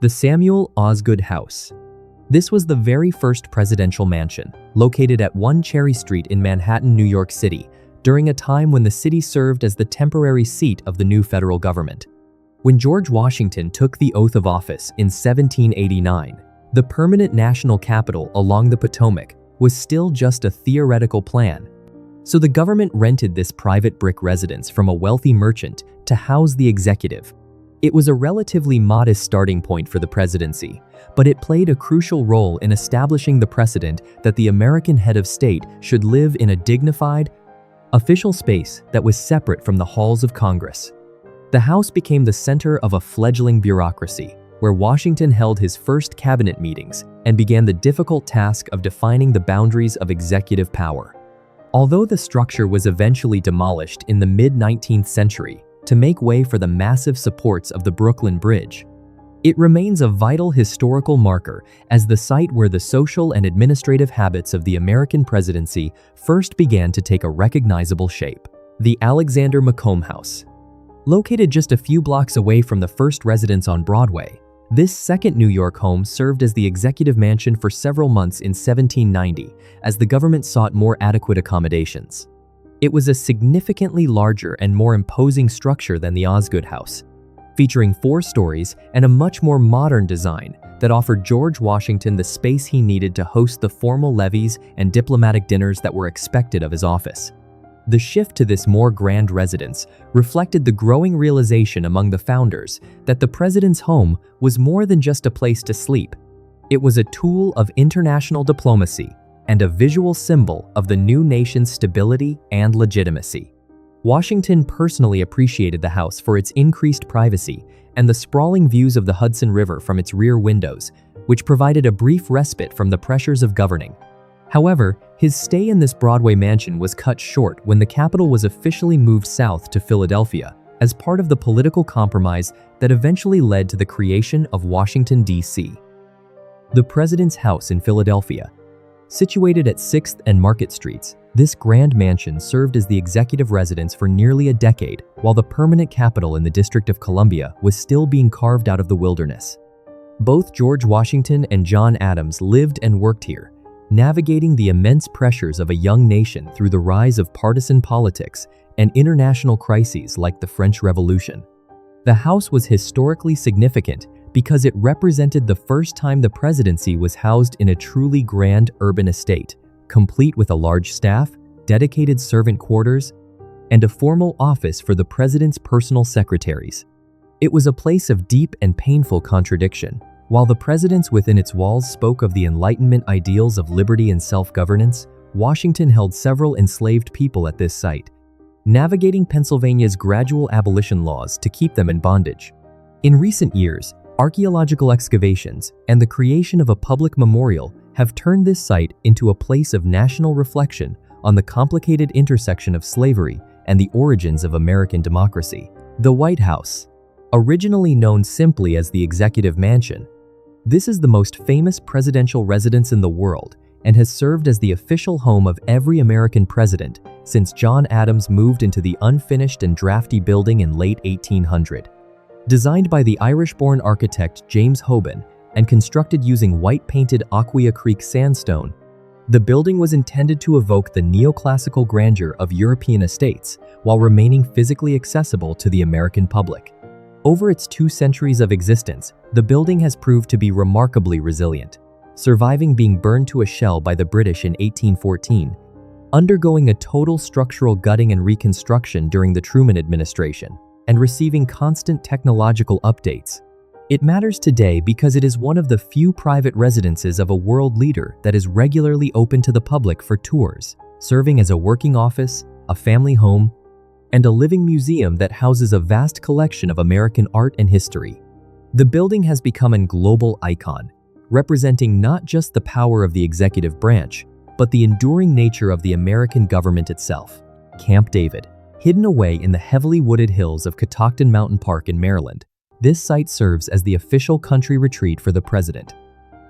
The Samuel Osgood House. This was the very first presidential mansion, located at 1 Cherry Street in Manhattan, New York City, during a time when the city served as the temporary seat of the new federal government. When George Washington took the oath of office in 1789, the permanent national capital along the Potomac was still just a theoretical plan. So the government rented this private brick residence from a wealthy merchant to house the executive. It was a relatively modest starting point for the presidency, but it played a crucial role in establishing the precedent that the American head of state should live in a dignified, official space that was separate from the halls of Congress. The House became the center of a fledgling bureaucracy, where Washington held his first cabinet meetings and began the difficult task of defining the boundaries of executive power. Although the structure was eventually demolished in the mid-19th century to make way for the massive supports of the Brooklyn Bridge, it remains a vital historical marker as the site where the social and administrative habits of the American presidency first began to take a recognizable shape. The Alexander Macomb House. Located just a few blocks away from the first residence on Broadway, this second New York home served as the executive mansion for several months in 1790 as the government sought more adequate accommodations. It was a significantly larger and more imposing structure than the Osgood House, featuring 4 stories and a much more modern design that offered George Washington the space he needed to host the formal levees and diplomatic dinners that were expected of his office. The shift to this more grand residence reflected the growing realization among the founders that the president's home was more than just a place to sleep. It was a tool of international diplomacy and a visual symbol of the new nation's stability and legitimacy. Washington personally appreciated the house for its increased privacy and the sprawling views of the Hudson River from its rear windows, which provided a brief respite from the pressures of governing. However, his stay in this Broadway mansion was cut short when the capital was officially moved south to Philadelphia as part of the political compromise that eventually led to the creation of Washington, D.C. The President's House in Philadelphia. Situated at 6th and Market Streets, this grand mansion served as the executive residence for nearly a decade, while the permanent capital in the District of Columbia was still being carved out of the wilderness. Both George Washington and John Adams lived and worked here, navigating the immense pressures of a young nation through the rise of partisan politics and international crises like the French Revolution. The house was historically significant because it represented the first time the presidency was housed in a truly grand urban estate, complete with a large staff, dedicated servant quarters, and a formal office for the president's personal secretaries. It was a place of deep and painful contradiction. While the presidents within its walls spoke of the Enlightenment ideals of liberty and self-governance, Washington held several enslaved people at this site, navigating Pennsylvania's gradual abolition laws to keep them in bondage. In recent years, archaeological excavations and the creation of a public memorial have turned this site into a place of national reflection on the complicated intersection of slavery and the origins of American democracy. The White House. Originally known simply as the Executive Mansion, this is the most famous presidential residence in the world and has served as the official home of every American president since John Adams moved into the unfinished and drafty building in late 1800. Designed by the Irish-born architect James Hoban and constructed using white-painted Aquia Creek sandstone, the building was intended to evoke the neoclassical grandeur of European estates while remaining physically accessible to the American public. Over its 2 centuries of existence, the building has proved to be remarkably resilient, surviving being burned to a shell by the British in 1814, undergoing a total structural gutting and reconstruction during the Truman administration, and receiving constant technological updates. It matters today because it is one of the few private residences of a world leader that is regularly open to the public for tours, serving as a working office, a family home, and a living museum that houses a vast collection of American art and history. The building has become a global icon, representing not just the power of the executive branch, but the enduring nature of the American government itself. Camp David. Hidden away in the heavily wooded hills of Catoctin Mountain Park in Maryland, this site serves as the official country retreat for the president,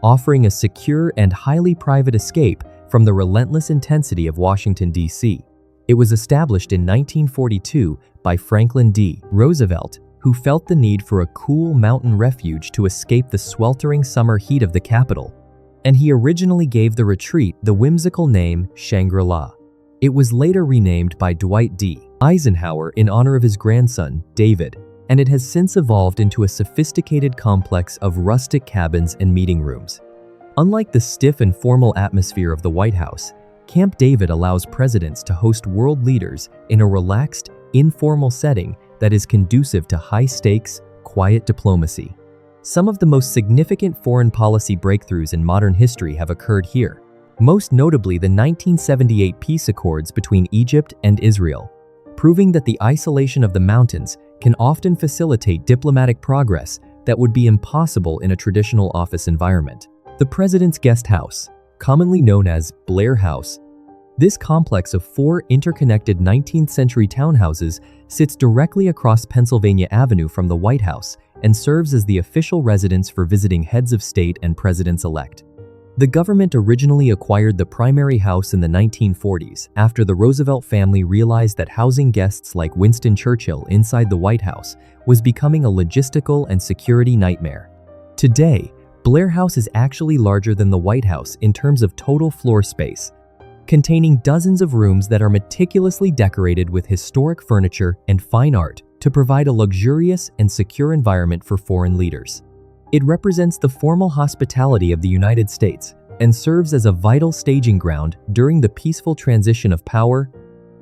offering a secure and highly private escape from the relentless intensity of Washington, D.C. It was established in 1942 by Franklin D. Roosevelt who felt the need for a cool mountain refuge to escape the sweltering summer heat of the capital, and he originally gave the retreat the whimsical name Shangri-La. It was later renamed by Dwight D. Eisenhower in honor of his grandson, David, and it has since evolved into a sophisticated complex of rustic cabins and meeting rooms. Unlike the stiff and formal atmosphere of the White House, Camp David allows presidents to host world leaders in a relaxed, informal setting that is conducive to high-stakes, quiet diplomacy. Some of the most significant foreign policy breakthroughs in modern history have occurred here, most notably the 1978 peace accords between Egypt and Israel, proving that the isolation of the mountains can often facilitate diplomatic progress that would be impossible in a traditional office environment. The President's Guest House, commonly known as Blair House. This complex of 4 interconnected 19th-century townhouses sits directly across Pennsylvania Avenue from the White House and serves as the official residence for visiting heads of state and presidents-elect. The government originally acquired the primary house in the 1940s after the Roosevelt family realized that housing guests like Winston Churchill inside the White House was becoming a logistical and security nightmare. Today, Blair House is actually larger than the White House in terms of total floor space, containing dozens of rooms that are meticulously decorated with historic furniture and fine art to provide a luxurious and secure environment for foreign leaders. It represents the formal hospitality of the United States and serves as a vital staging ground during the peaceful transition of power,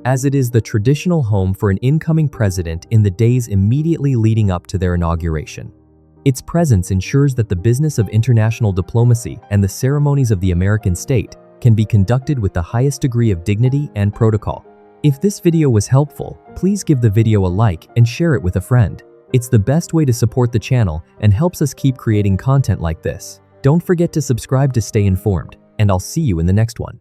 as it is the traditional home for an incoming president in the days immediately leading up to their inauguration. Its presence ensures that the business of international diplomacy and the ceremonies of the American state can be conducted with the highest degree of dignity and protocol. If this video was helpful, please give the video a like and share it with a friend. It's the best way to support the channel and helps us keep creating content like this. Don't forget to subscribe to stay informed, and I'll see you in the next one.